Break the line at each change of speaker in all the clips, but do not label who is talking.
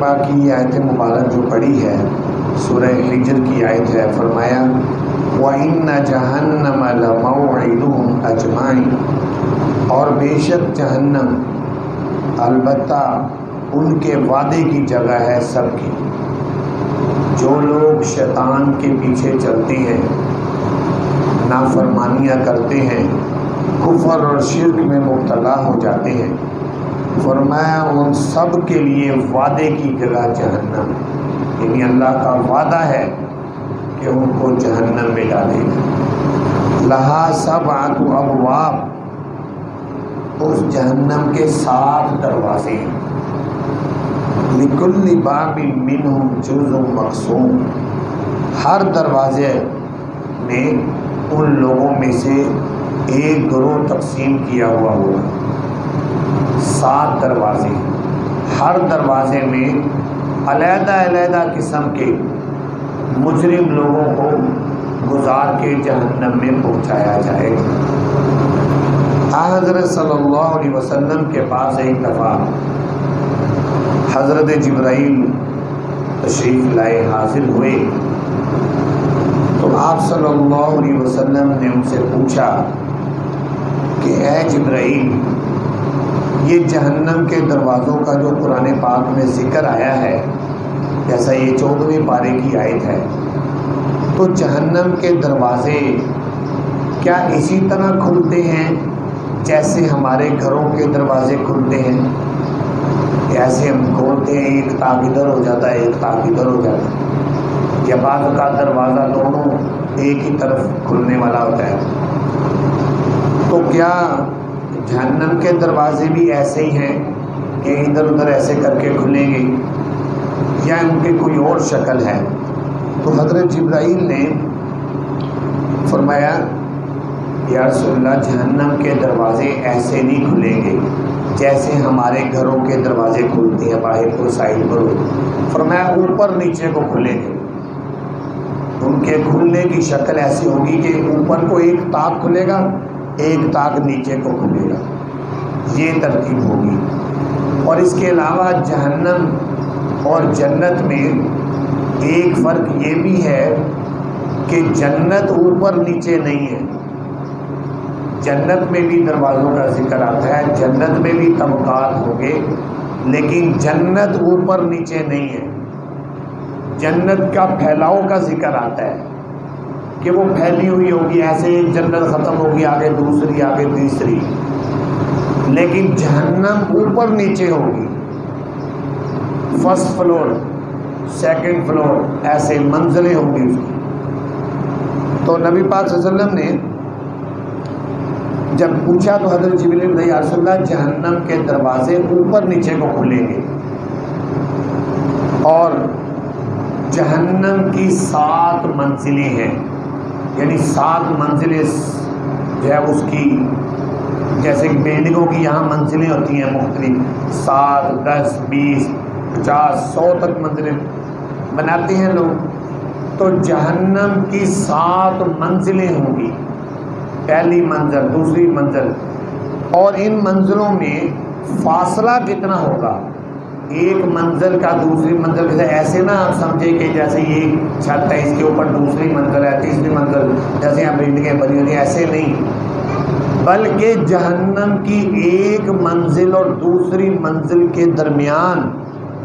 پاک کی یہ آیت مبارک جو پڑھی ہے سورہ ہجر کی آیت ہے، فرمایا وَإِنَّ جَهَنَّمَ لَمَوْعِدُهُمْ أَجْمَعِينَ، اور بے شک جہنم البتہ ان کے وعدے کی جگہ ہے سب کی۔ جو لوگ شیطان کے پیچھے چلتے ہیں، نافرمانیاں کرتے ہیں، کفر اور شرک میں مبتلا ہو جاتے ہیں، فرمایا ان سب کے لیے وعدے کی جگہ جہنم، یعنی اللہ کا وعدہ ہے کہ ان کو جہنم میں ڈالے گا۔ لہا سبعۃ ابواب، اس جہنم کے 7 دروازے ہیں۔ لکل باب منہم جزء مقسوم، ہر دروازے میں ان لوگوں میں سے ایک گروہ تقسیم کیا ہوا ہوگا۔ 7 دروازے، ہر دروازے میں علیحدہ علیحدہ قسم کے مجرم لوگوں کو گزار کے جہنم میں پہنچایا جائے گا۔ حضرت صلی اللہ علیہ وسلم کے پاس ایک دفعہ حضرت جبرائیل تشریف لائے حاضر ہوئے، تو آپ صلی اللہ علیہ وسلم نے ان سے پوچھا کہ اے جبرائیل، یہ جہنم کے دروازوں کا جو قرآن پاک میں ذکر آیا ہے، جیسا یہ 14ویں پارے کی آیت ہے، تو جہنم کے دروازے کیا اسی طرح کھلتے ہیں جیسے ہمارے گھروں کے دروازے کھلتے ہیں؟ ایسے ہم کھولتے ہیں، ایک تاک ادھر ہو جاتا ہے، ایک تاک ادھر ہو جاتا ہے، یا بعض کا دروازہ دونوں ایک ہی طرف کھلنے والا ہوتا ہے؟ تو کیا جہنم کے دروازے بھی ایسے ہی ہیں کہ ادھر ادھر ایسے کر کے کھلیں گے، یا ان کی کوئی اور شکل ہے؟ تو حضرت جبرائیل نے فرمایا یا رسول اللہ، جہنم کے دروازے ایسے نہیں کھلیں گے جیسے ہمارے گھروں کے دروازے کھلتے ہیں، باہر کو سائڈ پر ہو۔ فرمایا اوپر نیچے کو کھلیں گے، ان کے کھلنے کی شکل ایسی ہوگی کہ اوپر کو ایک تاک کھلے گا، ایک تاک نیچے کو کھلے گا، یہ ترتیب ہوگی۔ اور اس کے علاوہ جہنم اور جنت میں ایک فرق یہ بھی ہے کہ جنت اوپر نیچے نہیں ہے۔ جنت میں بھی دروازوں کا ذکر آتا ہے، جنت میں بھی طبقات ہوں گے، لیکن جنت اوپر نیچے نہیں ہے۔ جنت کا پھیلاؤ کا ذکر آتا ہے کہ وہ پھیلی ہوئی ہوگی، ایسے ایک جنت ختم ہوگی، آگے دوسری، آگے تیسری، لیکن جہنم اوپر نیچے ہوگی، فرسٹ فلور، سیکنڈ فلور، ایسے منزلیں ہوں گی اس کی۔ تو نبی پاک صلی اللہ علیہ وسلم نے جب پوچھا تو حضرت جبرائیل نے یا رسول اللہ، جہنم کے دروازے اوپر نیچے کو کھلیں گے، اور جہنم کی 7 منزلیں ہیں، یعنی 7 منزلیں جو ہے اس کی، جیسے بلڈنگوں کی یہاں منزلیں ہوتی ہیں مختلف، 7، 10، 20، 50، 100 تک منزلیں بناتے ہیں لوگ۔ تو جہنم کی 7 منزلیں ہوں گی، پہلی منزل، دوسری منزل، اور ان منزلوں میں فاصلہ کتنا ہوگا؟ ایک منزل کا دوسری منزل سے، ایسے نہ آپ سمجھیں کہ جیسے یہ چھت ہے، اس کے اوپر دوسری منزل ہے، تیسری منزل، جیسے یہاں بلڈنگیں بنی ہوئی ہیں، ایسے نہیں، بلکہ جہنم کی ایک منزل اور دوسری منزل کے درمیان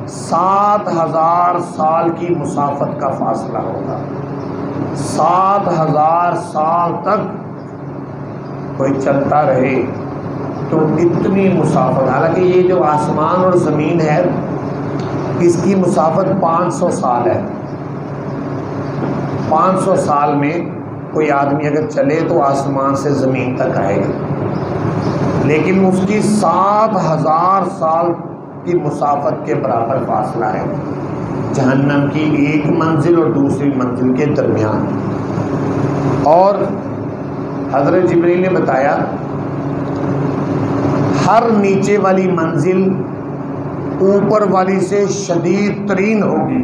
7000 سال کی مسافت کا فاصلہ ہوگا۔ 7000 سال تک کوئی چلتا رہے تو اتنی مسافت، حالانکہ یہ جو آسمان اور زمین ہے اس کی مسافت 500 سال ہے۔ 500 سال میں کوئی آدمی اگر چلے تو آسمان سے زمین تک آئے گا، لیکن اس کی 7000 سال کی مسافت کے برابر فاصلہ ہے جہنم کی ایک منزل اور دوسری منزل کے درمیان۔ اور حضرت جبرائیل نے بتایا ہر نیچے والی منزل اوپر والی سے شدید ترین ہوگی،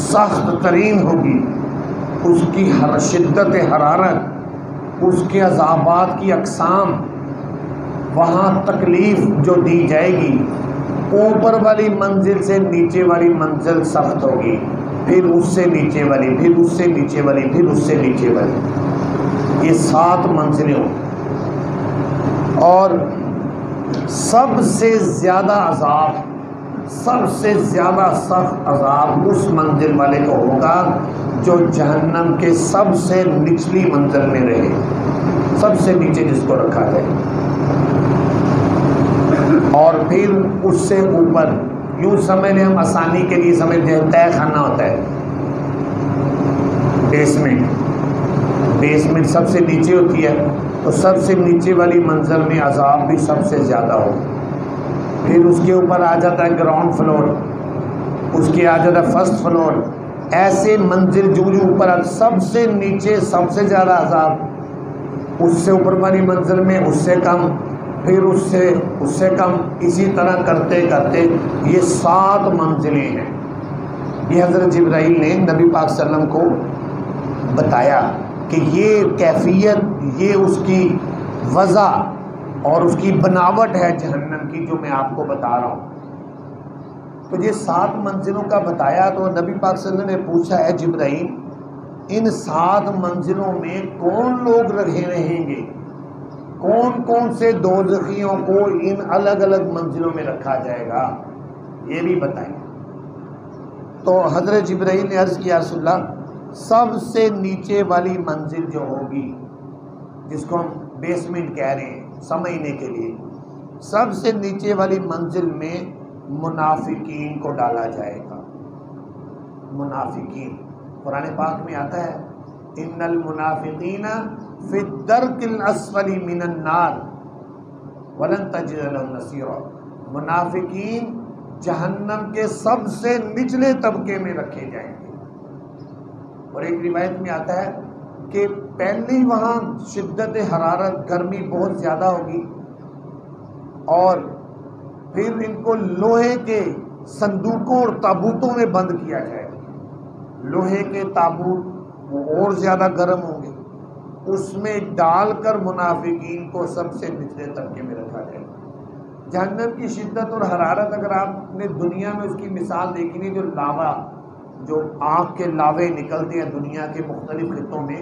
سخت ترین ہوگی، اس کی شدت حرارت، اس کے عذابات کی اقسام، وہاں تکلیف جو دی جائے گی اوپر والی منزل سے نیچے والی منزل سخت ہوگی، پھر اس سے نیچے والی، پھر اس سے نیچے والی، پھر اس سے نیچے والی، یہ 7 منزلیں ہوں۔ اور سب سے زیادہ عذاب، سب سے زیادہ سخت عذاب اس منزل والے کو ہوگا جو جہنم کے سب سے نچلی منزل میں رہے، سب سے نیچے جس کو رکھا جائے، اور پھر اس سے اوپر، یوں سمجھ لیں، ہم آسانی کے لیے سمجھتے ہیں تہہ خانہ ہوتا ہے، بیسمنٹ سب سے نیچے ہوتی ہے، تو سب سے نیچے والی منزل میں عذاب بھی سب سے زیادہ ہو، پھر اس کے اوپر آ جاتا ہے گراؤنڈ فلور، اس کے آ جاتا ہے فرسٹ فلور، ایسے منزل جو اوپر سب سے نیچے سب سے زیادہ عذاب، اس سے اوپر والی منزل میں اس سے کم، پھر اس سے کم، اسی طرح کرتے کرتے یہ 7 منزلیں ہیں۔ یہ حضرت جبرائیل نے نبی پاک صلی اللہ علیہ وسلم کو بتایا کہ یہ کیفیت، یہ اس کی وضع اور اس کی بناوٹ ہے جہنم کی، جو میں آپ کو بتا رہا ہوں۔ تو یہ 7 منزلوں کا بتایا، تو نبی پاک صلی اللہ علیہ وسلم نے پوچھا ہے جبرائیل، ان 7 منزلوں میں کون لوگ رہیں گے؟ کون کون سے دوزخیوں کو ان الگ الگ منزلوں میں رکھا جائے گا، یہ بھی بتائیں۔ تو حضرت جبرائیل نے عرض کیا رسول اللہ، سب سے نیچے والی منزل جو ہوگی، جس کو ہم بیسمنٹ کہہ رہے ہیں سمجھنے کے لیے، سب سے نیچے والی منزل میں منافقین کو ڈالا جائے گا۔ منافقین، قرآن پاک میں آتا ہے، ان المنافقین فی الدرک الاسفل من النار ولن تجد لهم نصیرا، منافقین جہنم کے سب سے نچلے طبقے میں رکھے جائیں گے۔ اور ایک روایت میں آتا ہے کہ پہلی وہاں شدت حرارت، گرمی بہت زیادہ ہوگی، اور پھر ان کو لوہے کے صندوقوں اور تابوتوں میں بند کیا جائے گا۔ لوہے کے تابوت وہ اور زیادہ گرم ہوں گے، اس میں ڈال کر منافقین کو سب سے نچلے طبقے میں رکھا جائے گا۔ جہنم کی شدت اور حرارت اگر آپ نے دنیا میں اس کی مثال دیکھی نہیں، جو لاوا، جو آگ کے لاوے نکلتے ہیں دنیا کے مختلف خطوں میں،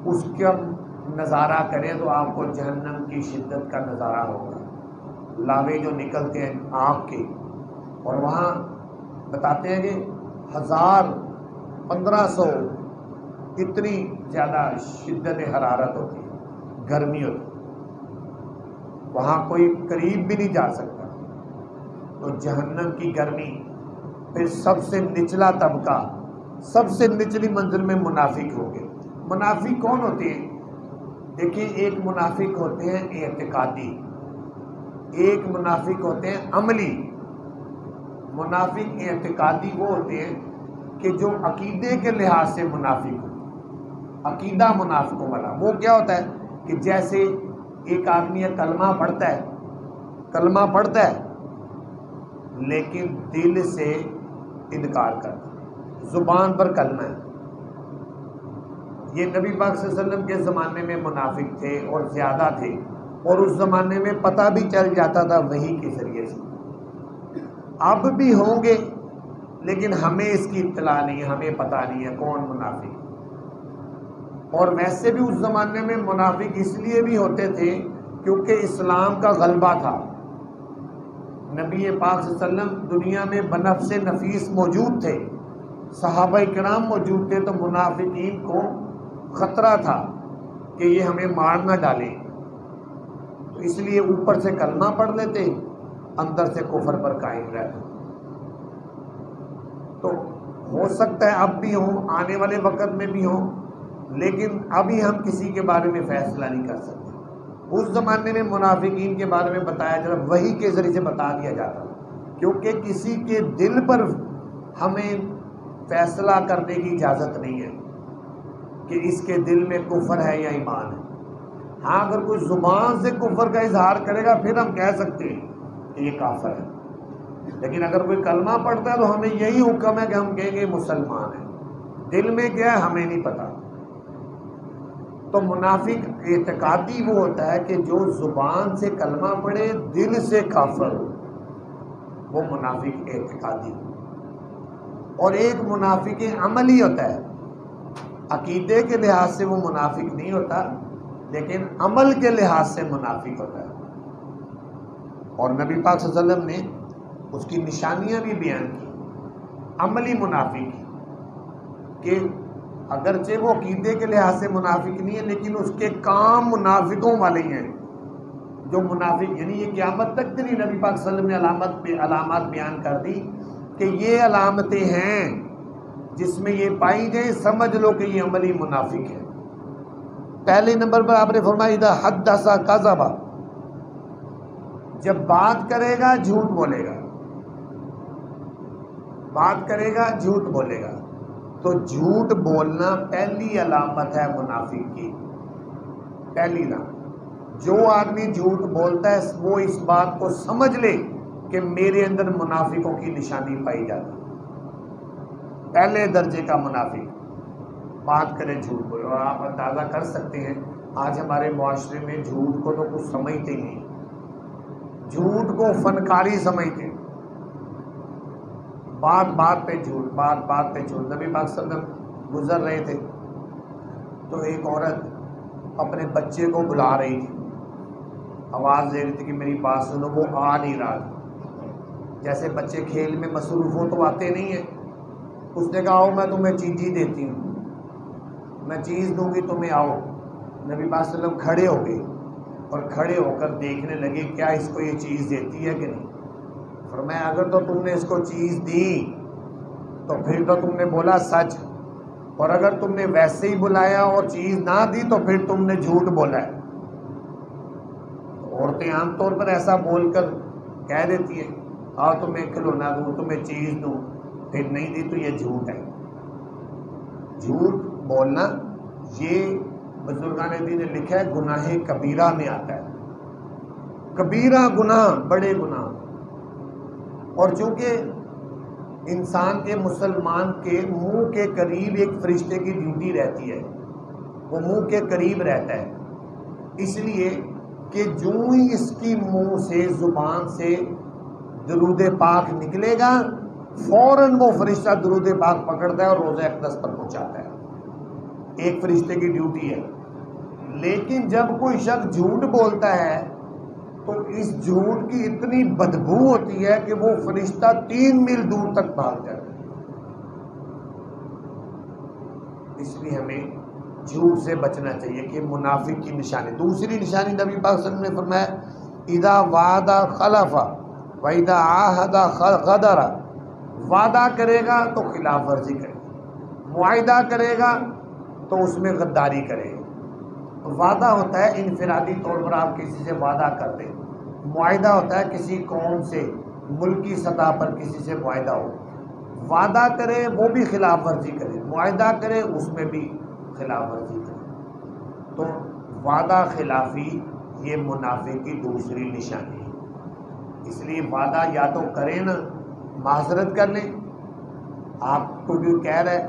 اس کا نظارہ کریں تو آپ کو جہنم کی شدت کا نظارہ ہوگا۔ لاوے جو نکلتے ہیں آگ کے، اور وہاں بتاتے ہیں کہ 1000 1500 اتنی زیادہ شدت حرارت ہوتی ہے، گرمی ہوتی ہے، وہاں کوئی قریب بھی نہیں جا سکتا۔ تو جہنم کی گرمی، پھر سب سے نچلا طبقہ، سب سے نچلی منزل میں منافق ہوں گے۔ منافق کون ہوتے ہیں؟ دیکھیں، ایک منافق ہوتے ہیں اعتقادی، ایک منافق ہوتے ہیں عملی۔ منافق اعتقادی وہ ہوتے ہیں کہ جو عقیدے کے لحاظ سے منافق ہو، عقیدہ منافقوں والا۔ وہ کیا ہوتا ہے کہ جیسے ایک آدمی کلمہ پڑھتا ہے لیکن دل سے انکار کرتا ہے، زبان پر کلمہ ہے۔ یہ نبی پاک صلی اللہ علیہ وسلم کے زمانے میں منافق تھے اور زیادہ تھے، اور اس زمانے میں پتہ بھی چل جاتا تھا وحی کے ذریعے سے۔ اب بھی ہوں گے لیکن ہمیں اس کی اطلاع نہیں ہے، ہمیں پتہ نہیں ہے کون منافق۔ اور ویسے بھی اس زمانے میں منافق اس لیے بھی ہوتے تھے کیونکہ اسلام کا غلبہ تھا۔ نبی پاک صلی اللہ علیہ وسلم دنیا میں بنفس نفیس موجود تھے، صحابہ کرام موجود تھے، تو منافقین کو خطرہ تھا کہ یہ ہمیں مار نہ ڈالیں، تو اس لیے اوپر سے کلمہ پڑھ لیتے، اندر سے کفر پر قائم رہتے۔ تو ہو سکتا ہے اب بھی ہوں، آنے والے وقت میں بھی ہوں، لیکن ابھی ہم کسی کے بارے میں فیصلہ نہیں کر سکتے۔ اس زمانے میں منافقین کے بارے میں بتایا جاتا، وحی کے ذریعے سے بتا دیا جاتا، کیونکہ کسی کے دل پر ہمیں فیصلہ کرنے کی اجازت نہیں ہے کہ اس کے دل میں کفر ہے یا ایمان ہے۔ ہاں، اگر کوئی زبان سے کفر کا اظہار کرے گا پھر ہم کہہ سکتے ہیں کہ یہ کافر ہے، لیکن اگر کوئی کلمہ پڑھتا ہے تو ہمیں یہی حکم ہے کہ ہم کہیں گے مسلمان ہے، دل میں کیا ہے ہمیں نہیں پتا۔ تو منافق اعتقادی وہ ہوتا ہے کہ جو زبان سے کلمہ پڑھے، دل سے کافر ہو، وہ منافق اعتقادی، اور ایک منافق عملی ہوتا ہے. عقیدے کے لحاظ سے وہ منافق نہیں ہوتا، لیکن عمل کے لحاظ سے منافق ہوتا ہے. اور نبی پاک صلی اللہ علیہ وسلم نے اس کی نشانیاں بھی بیان کی عملی منافق کی، کہ اگرچہ وہ عقیدے کے لحاظ سے منافق نہیں ہے، لیکن اس کے کام منافقوں والے ہیں. جو منافق یعنی یہ قیامت تک بھی نہیں، نبی پاک صلی اللہ علیہ وسلم نے علامات بیان کر دی کہ یہ علامتیں ہیں جس میں یہ پائی جائیں، سمجھ لو کہ یہ عملی منافق ہے. پہلے نمبر پر آپ نے فرمایا اذا حدث کذب، جب بات کرے گا جھوٹ بولے گا، بات کرے گا جھوٹ بولے گا. تو جھوٹ بولنا پہلی علامت ہے منافق کی، پہلی علامت. جو آدمی جھوٹ بولتا ہے وہ اس بات کو سمجھ لے کہ میرے اندر منافقوں کی نشانی پائی جاتی ہے. پہلے درجے کا منافق بات کرے جھوٹ بولے. اور آپ اندازہ کر سکتے ہیں آج ہمارے معاشرے میں جھوٹ کو تو کچھ سمجھتے ہی نہیں، جھوٹ کو فنکاری سمجھتے ہیں. بات بات پہ جھوٹ، بات بات پہ جھوٹ. نبی پاک صلی اللہ علیہ وسلم گزر رہے تھے تو ایک عورت اپنے بچے کو بلا رہی تھی، آواز دے رہی تھی کہ میری بات سنو. وہ آ نہیں رہا تھا. جیسے بچے کھیل میں مصروف ہو تو آتے نہیں ہیں. اس نے کہا آؤ میں تمہیں چیزی دیتی ہوں، میں چیز دوں گی تمہیں، آؤ. نبی پاک صلی اللہ علیہ وسلم کھڑے ہو گئے اور کھڑے ہو کر دیکھنے لگے کیا اس کو یہ چیز دیتی ہے کہ نہیں. فرمایا اگر تو تم نے اس کو چیز دی تو پھر تو تم نے بولا سچ، اور اگر تم نے ویسے ہی بلایا اور چیز نہ دی تو پھر تم نے جھوٹ بولا ہے. عورتیں عام طور پر ایسا بول کر کہہ دیتی ہیں آؤ تمہیں کھلونا دوں، تمہیں چیز دوں، پھر نہیں دی تو یہ جھوٹ ہے. جھوٹ بولنا یہ بزرگان دین نے لکھا ہے گناہ کبیرہ میں آتا ہے. کبیرہ گناہ، بڑے گناہ. اور چونکہ انسان کے مسلمان کے منہ کے قریب ایک فرشتے کی ڈیوٹی رہتی ہے، وہ منہ کے قریب رہتا ہے، اس لیے کہ جو ہی اس کی منہ سے زبان سے درود پاک نکلے گا فوراً وہ فرشتہ درود پاک پکڑتا ہے اور روضہ اقدس پر پہنچاتا ہے. ایک فرشتے کی ڈیوٹی ہے. لیکن جب کوئی شخص جھوٹ بولتا ہے تو اس جھوٹ کی اتنی بدبو ہوتی ہے کہ وہ فرشتہ 3 میل دور تک بھاگ جاتا ہے. اس لیے ہمیں جھوٹ سے بچنا چاہیے کہ منافق کی نشانی. دوسری نشانی نبی پاک صلی اللہ علیہ وسلم نے فرمایا اذا وعد خلف واذا عاہد غدر، وعدہ کرے گا تو خلاف ورزی کرے گا، معاہدہ کرے گا تو اس میں غداری کرے گا. وعدہ ہوتا ہے انفرادی طور پر آپ کسی سے وعدہ کر دیں، معاہدہ ہوتا ہے کسی قوم سے ملکی سطح پر کسی سے معاہدہ ہو. وعدہ کرے وہ بھی خلاف ورزی کرے، معاہدہ کرے اس میں بھی خلاف ورزی کرے. تو وعدہ خلافی یہ منافق کی دوسری نشانی ہے. اس لیے وعدہ یا تو کریں نا، معذرت کر لیں. آپ کو بھی کہہ رہے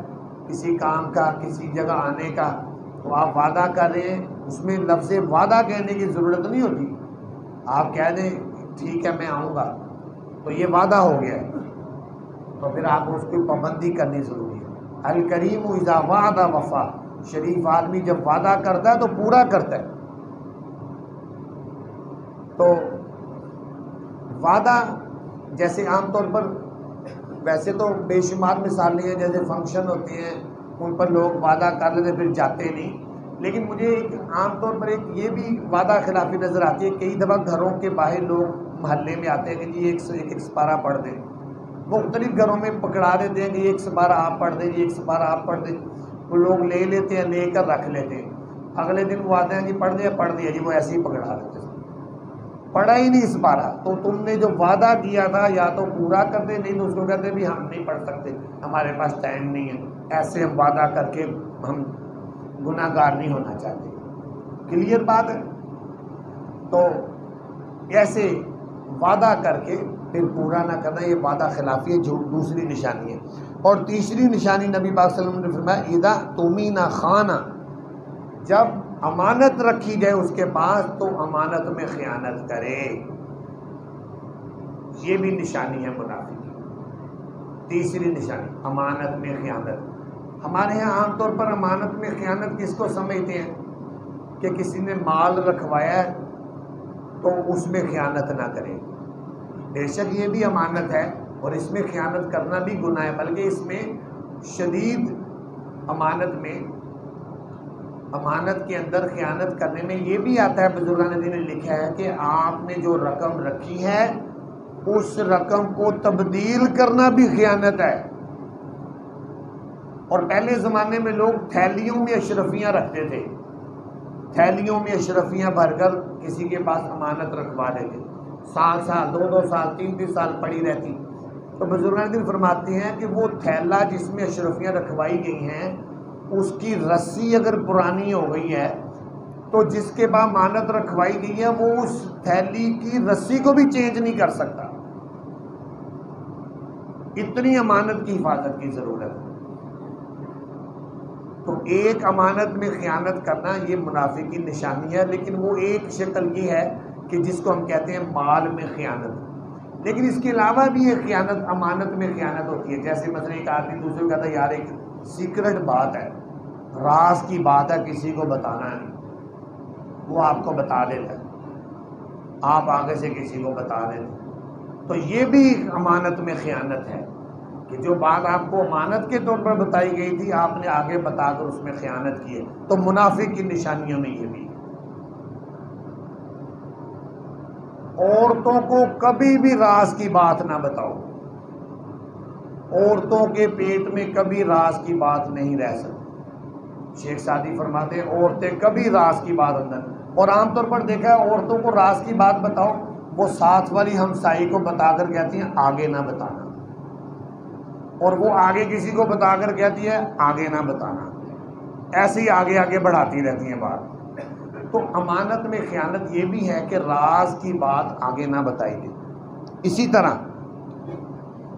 کسی کام کا، کسی جگہ آنے کا، تو آپ وعدہ کر رہے ہیں، اس میں لفظ وعدہ کہنے کی ضرورت نہیں ہوتی. آپ کہہ دیں ٹھیک ہے میں آؤں گا، تو یہ وعدہ ہو گیا ہے، تو پھر آپ اس کی پابندی کرنی ضروری ہے. الکریم اذا وعد وفا، شریف آدمی جب وعدہ کرتا ہے تو پورا کرتا ہے. تو وعدہ جیسے عام طور پر ویسے تو بے شمار مثالیں ہیں، جیسے فنکشن ہوتے ہیں ان پر لوگ وعدہ کر لیتے پھر جاتے نہیں. لیکن مجھے عام طور پر ایک یہ بھی وعدہ خلافی نظر آتی ہے. کئی دفعہ گھروں کے باہر لوگ محلے میں آتے ہیں کہ جی ایک سپارہ پڑھ دیں، مختلف گھروں میں پکڑا دیتے ہیں کہ ایک سپارہ آپ پڑھ دیں، ایک سپارہ آپ پڑھ دیں. وہ لوگ لے لیتے ہیں، لے کر رکھ لیتے ہیں. اگلے دن وہ آتے ہیں جی پڑھ دیا جی، وہ ایسے ہی پکڑا دیتے ہیں، پڑھا ہی نہیں سپارہ. تو تم نے جو وعدہ کیا تھا یا تو پورا کر دے، نہیں تو اس کو کہتے بھی ہم نہیں پڑھ سکتے، ہمارے پاس ٹائم نہیں ہے. ایسے ہم وعدہ کر کے ہم گناہ گار نہیں ہونا چاہتے. کلیئر بات ہے. تو ایسے وعدہ کر کے پھر پورا نہ کرنا، یہ وعدہ خلافی ہے، جو دوسری نشانی ہے. اور تیسری نشانی نبی پاک صلی اللہ علیہ وسلم نے فرمایا اذا تؤمن خان، جب امانت رکھی جائے اس کے پاس تو امانت میں خیانت کرے. یہ بھی نشانی ہے منافق کی۔ تیسری نشانی امانت میں خیانت۔ ہمارے ہاں عام طور پر امانت میں خیانت کس کو سمجھتے ہیں کہ کسی نے مال رکھوایا ہے تو اس میں خیانت نہ کرے۔ بے شک یہ بھی امانت ہے اور اس میں خیانت کرنا بھی گناہ ہے، بلکہ اس میں شدید امانت کے اندر خیانت کرنے میں یہ بھی آتا ہے، بزرگان دین نے لکھا ہے کہ آپ نے جو رقم رکھی ہے اس رقم کو تبدیل کرنا بھی خیانت ہے۔ اور پہلے زمانے میں لوگ تھیلیوں میں اشرفیاں رکھتے تھے، تھیلیوں میں اشرفیاں بھر کر کسی کے پاس امانت رکھوا دیتے، سال سال 2 سال 3 سال پڑی رہتی۔ تو بزرگان دین فرماتے ہیں کہ وہ تھیلا جس میں اشرفیاں رکھوائی گئی ہیں اس کی رسی اگر پرانی ہو گئی ہے تو جس کے بعد امانت رکھوائی گئی ہے وہ اس تھیلی کی رسی کو بھی چینج نہیں کر سکتا، اتنی امانت کی حفاظت کی ضرورت ہے۔ تو ایک امانت میں خیانت کرنا یہ منافق کی نشانی ہے، لیکن وہ ایک شکل یہ ہے کہ جس کو ہم کہتے ہیں مال میں خیانت۔ لیکن اس کے علاوہ بھی یہ خیانت امانت میں خیانت ہوتی ہے، جیسے مثلا ایک آدمی دوسرے کو کہتا ہے یار ایک سیکرٹ بات ہے، راز کی بات ہے، کسی کو بتانا نہیں، وہ آپ کو بتا دیتا ہے، آپ آگے سے کسی کو بتا دیتے، تو یہ بھی امانت میں خیانت ہے کہ جو بات آپ کو امانت کے طور پر بتائی گئی تھی آپ نے آگے بتا کر اس میں خیانت کی ہے۔ تو منافق کی نشانیوں میں یہ بھی ہے۔ عورتوں کو کبھی بھی راز کی بات نہ بتاؤ، عورتوں کے پیٹ میں کبھی راز کی بات نہیں رہ سکتی۔ شیخ سعدی فرماتے ہیں عورتیں کبھی راز کی بات اندر، اور عام طور پر دیکھا ہے عورتوں کو راز کی بات بتاؤ وہ ساتھ والی ہمسائی کو بتا کر کہتی ہیں آگے نہ بتانا، اور وہ آگے کسی کو بتا کر کہتی ہے آگے نہ بتانا، ایسے ہی آگے آگے بڑھاتی رہتی ہیں بات۔ تو امانت میں خیانت یہ بھی ہے کہ راز کی بات آگے نہ بتائی جائے۔ اسی طرح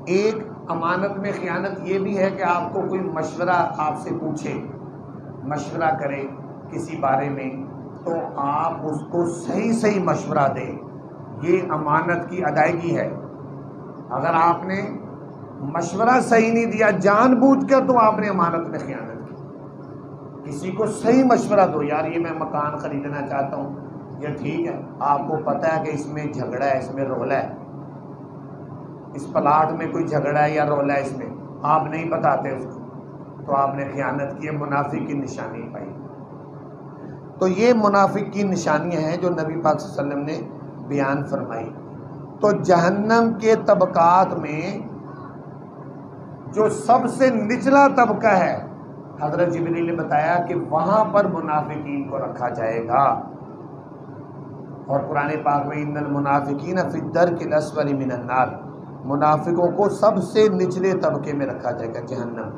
ایک امانت میں خیانت یہ بھی ہے کہ آپ کو کوئی مشورہ آپ سے پوچھے، مشورہ کرے کسی بارے میں تو آپ اس کو صحیح مشورہ دیں، یہ امانت کی ادائیگی ہے۔ اگر آپ نے مشورہ صحیح نہیں دیا جان بوجھ کر تو آپ نے امانت میں خیانت کی۔ کسی کو صحیح مشورہ دو، یار یہ میں مکان خریدنا چاہتا ہوں، یہ ٹھیک ہے، آپ کو پتہ ہے کہ اس میں جھگڑا ہے، اس میں رولا ہے، اس پلاٹ میں کوئی جھگڑا ہے یا رولا ہے، اس میں آپ نہیں بتاتے اس کو، تو آپ نے خیانت کی ہے، منافق کی نشانی پائی۔ تو یہ منافق کی نشانیاں ہیں جو نبی پاک صلی اللہ علیہ وسلم نے بیان فرمائی۔ تو جہنم کے طبقات میں جو سب سے نچلا طبقہ ہے حضرت جبریل نے بتایا کہ وہاں پر منافقین کو رکھا جائے گا، اور قرآن پاک میں ان المنافقین فی الدرک الاسفل من النار، منافقوں کو سب سے نچلے طبقے میں رکھا جائے گا جہنم۔